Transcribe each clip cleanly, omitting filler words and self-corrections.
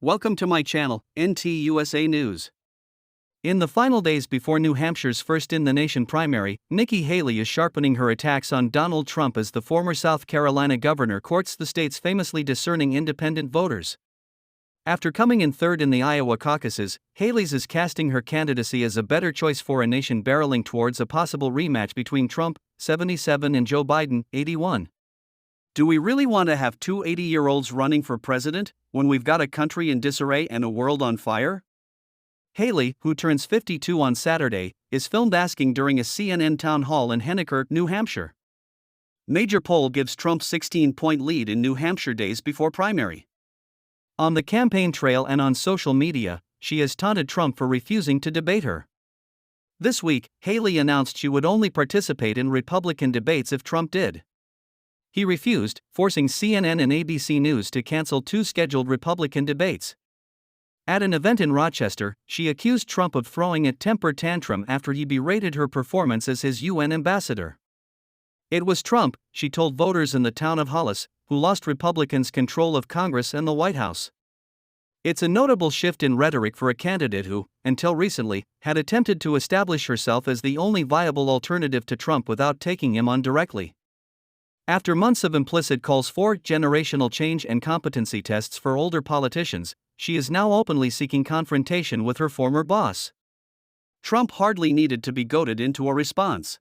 Welcome to my channel, NTUSA News. In the final days before New Hampshire's first-in-the-nation primary, Nikki Haley is sharpening her attacks on Donald Trump as the former South Carolina governor courts the state's famously discerning independent voters. After coming in third in the Iowa caucuses, Haley's is casting her candidacy as a better choice for a nation barreling towards a possible rematch between Trump, 77, and Joe Biden, 81. Do we really want to have two 80-year-olds running for president, when we've got a country in disarray and a world on fire? Haley, who turns 52 on Saturday, is filmed asking during a CNN town hall in Henniker, New Hampshire. Major poll gives Trump 16-point lead in New Hampshire days before primary. On the campaign trail and on social media, she has taunted Trump for refusing to debate her. This week, Haley announced she would only participate in Republican debates if Trump did. He refused, forcing CNN and ABC News to cancel two scheduled Republican debates. At an event in Rochester, she accused Trump of throwing a temper tantrum after he berated her performance as his UN ambassador. It was Trump, she told voters in the town of Hollis, who lost Republicans control of Congress and the White House. It's a notable shift in rhetoric for a candidate who, until recently, had attempted to establish herself as the only viable alternative to Trump without taking him on directly. After months of implicit calls for generational change and competency tests for older politicians, she is now openly seeking confrontation with her former boss. Trump hardly needed to be goaded into a response.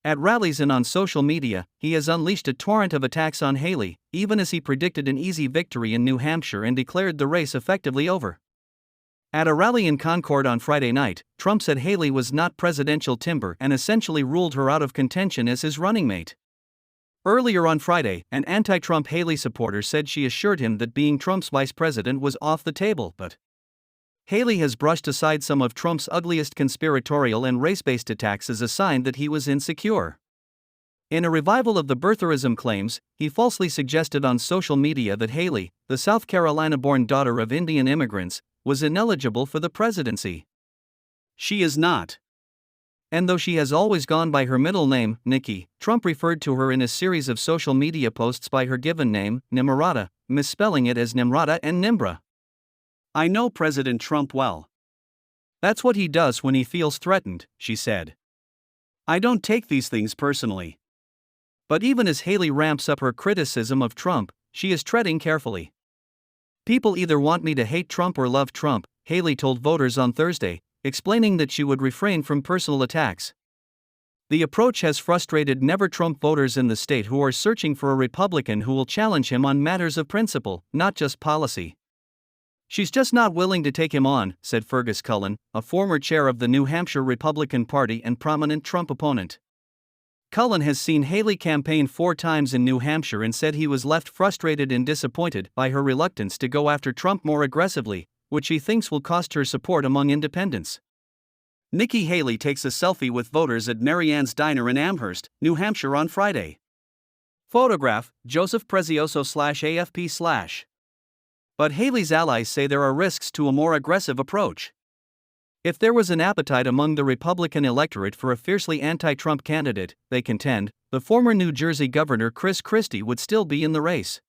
At rallies and on social media, he has unleashed a torrent of attacks on Haley, even as he predicted an easy victory in New Hampshire and declared the race effectively over. At a rally in Concord on Friday night, Trump said Haley was not presidential timber and essentially ruled her out of contention as his running mate. Earlier on Friday, an anti-Trump Haley supporter said she assured him that being Trump's vice president was off the table, but Haley has brushed aside some of Trump's ugliest conspiratorial and race-based attacks as a sign that he was insecure. In a revival of the birtherism claims, he falsely suggested on social media that Haley, the South Carolina-born daughter of Indian immigrants, was ineligible for the presidency. She is not. And though she has always gone by her middle name, Nikki, Trump referred to her in a series of social media posts by her given name, Nimrata, misspelling it as Nimrata and Nimbra. I know President Trump well. That's what he does when he feels threatened, she said. I don't take these things personally. But even as Haley ramps up her criticism of Trump, she is treading carefully. People either want me to hate Trump or love Trump, Haley told voters on Thursday, explaining that she would refrain from personal attacks. The approach has frustrated never-Trump voters in the state who are searching for a Republican who will challenge him on matters of principle, not just policy. She's just not willing to take him on, said Fergus Cullen, a former chair of the New Hampshire Republican Party and prominent Trump opponent. Cullen has seen Haley campaign 4 times in New Hampshire and said he was left frustrated and disappointed by her reluctance to go after Trump more aggressively, which he thinks will cost her support among independents. Nikki Haley takes a selfie with voters at Mary Ann's Diner in Amherst, New Hampshire on Friday. Photograph, Joseph Prezioso/AFP/. But Haley's allies say there are risks to a more aggressive approach. If there was an appetite among the Republican electorate for a fiercely anti-Trump candidate, they contend, the former New Jersey Governor Chris Christie would still be in the race.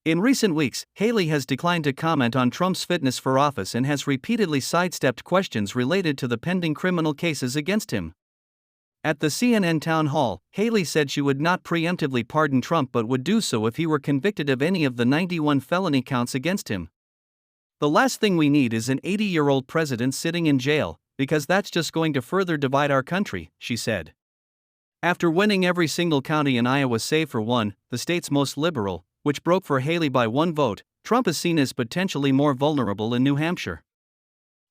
In recent weeks, Haley has declined to comment on Trump's fitness for office and has repeatedly sidestepped questions related to the pending criminal cases against him. At the CNN town hall, Haley said she would not preemptively pardon Trump but would do so if he were convicted of any of the 91 felony counts against him. The last thing we need is an 80-year-old president sitting in jail, because that's just going to further divide our country, she said. After winning every single county in Iowa save for one, the state's most liberal, which broke for Haley by 1 vote, Trump is seen as potentially more vulnerable in New Hampshire.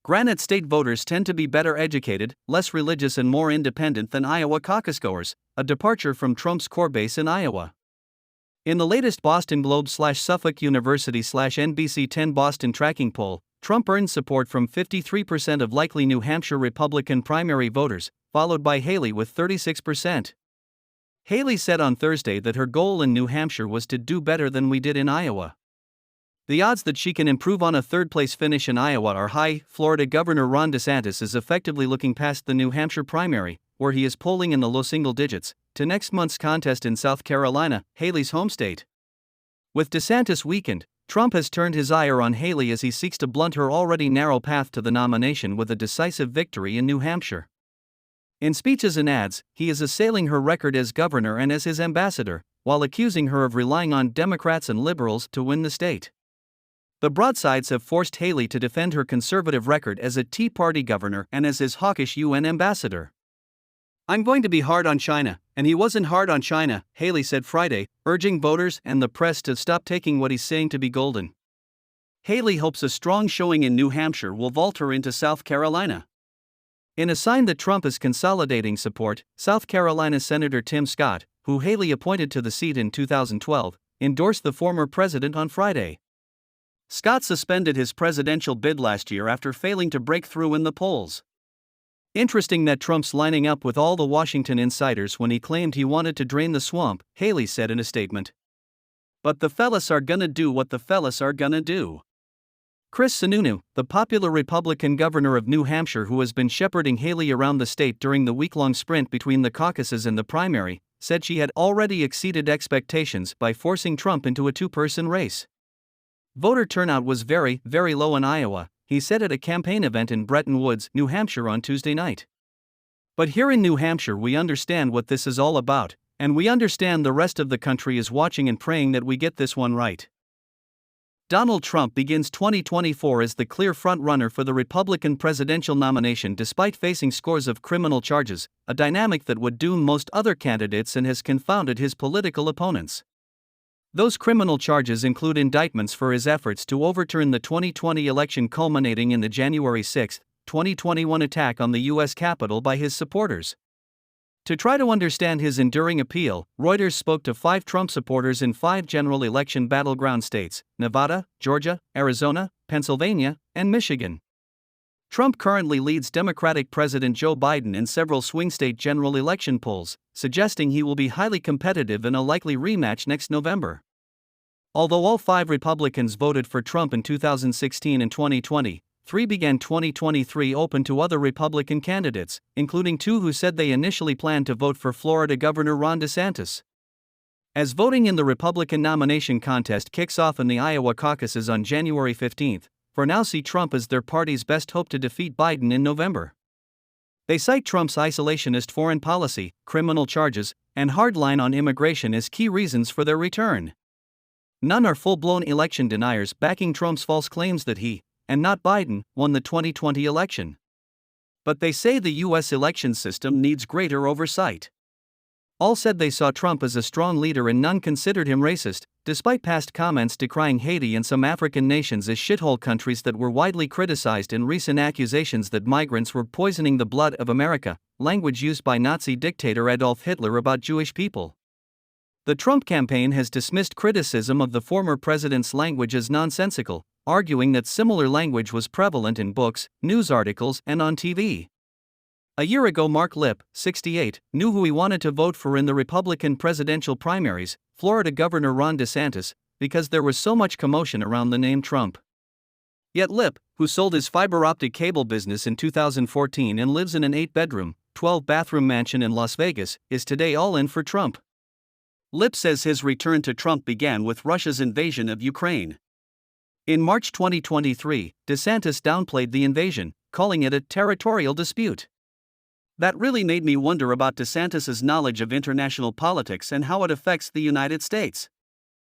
Granite State voters tend to be better educated, less religious and more independent than Iowa caucusgoers, a departure from Trump's core base in Iowa. In the latest Boston Globe/Suffolk University/NBC 10 Boston tracking poll, Trump earned support from 53% of likely New Hampshire Republican primary voters, followed by Haley with 36%. Haley said on Thursday that her goal in New Hampshire was to do better than we did in Iowa. The odds that she can improve on a third-place finish in Iowa are high. Florida Governor Ron DeSantis is effectively looking past the New Hampshire primary, where he is polling in the low single digits, to next month's contest in South Carolina, Haley's home state. With DeSantis weakened, Trump has turned his ire on Haley as he seeks to blunt her already narrow path to the nomination with a decisive victory in New Hampshire. In speeches and ads, he is assailing her record as governor and as his ambassador, while accusing her of relying on Democrats and liberals to win the state. The broadsides have forced Haley to defend her conservative record as a Tea Party governor and as his hawkish UN ambassador. "I'm going to be hard on China, and he wasn't hard on China," Haley said Friday, urging voters and the press to stop taking what he's saying to be golden. Haley hopes a strong showing in New Hampshire will vault her into South Carolina. In a sign that Trump is consolidating support, South Carolina Senator Tim Scott, who Haley appointed to the seat in 2012, endorsed the former president on Friday. Scott suspended his presidential bid last year after failing to break through in the polls. "Interesting that Trump's lining up with all the Washington insiders when he claimed he wanted to drain the swamp," Haley said in a statement. "But the fellas are gonna do what the fellas are gonna do." Chris Sununu, the popular Republican governor of New Hampshire who has been shepherding Haley around the state during the week-long sprint between the caucuses and the primary, said she had already exceeded expectations by forcing Trump into a two-person race. "Voter turnout was very, very low in Iowa," he said at a campaign event in Bretton Woods, New Hampshire on Tuesday night. "But here in New Hampshire we understand what this is all about, and we understand the rest of the country is watching and praying that we get this one right." Donald Trump begins 2024 as the clear front-runner for the Republican presidential nomination despite facing scores of criminal charges, a dynamic that would doom most other candidates and has confounded his political opponents. Those criminal charges include indictments for his efforts to overturn the 2020 election culminating in the January 6, 2021 attack on the U.S. Capitol by his supporters. To try to understand his enduring appeal, Reuters spoke to 5 Trump supporters in 5 general election battleground states: Nevada, Georgia, Arizona, Pennsylvania, and Michigan. Trump currently leads Democratic President Joe Biden in several swing state general election polls, suggesting he will be highly competitive in a likely rematch next November. Although all 5 Republicans voted for Trump in 2016 and 2020, 3 began 2023 open to other Republican candidates, including 2 who said they initially planned to vote for Florida Governor Ron DeSantis. As voting in the Republican nomination contest kicks off in the Iowa caucuses on January 15, for now see Trump as their party's best hope to defeat Biden in November. They cite Trump's isolationist foreign policy, criminal charges, and hard line on immigration as key reasons for their return. None are full-blown election deniers backing Trump's false claims that he, and not Biden, won the 2020 election. But they say the U.S. election system needs greater oversight. All said they saw Trump as a strong leader and none considered him racist, despite past comments decrying Haiti and some African nations as shithole countries that were widely criticized and recent accusations that migrants were poisoning the blood of America, language used by Nazi dictator Adolf Hitler about Jewish people. The Trump campaign has dismissed criticism of the former president's language as nonsensical, arguing that similar language was prevalent in books, news articles, and on TV. A year ago, Mark Lipp, 68, knew who he wanted to vote for in the Republican presidential primaries, Florida Governor Ron DeSantis, because there was so much commotion around the name Trump. Yet Lipp, who sold his fiber optic cable business in 2014 and lives in an 8-bedroom, 12-bathroom mansion in Las Vegas, is today all in for Trump. Lipp says his return to Trump began with Russia's invasion of Ukraine. In March 2023, DeSantis downplayed the invasion, calling it a territorial dispute. "That really made me wonder about DeSantis's knowledge of international politics and how it affects the United States.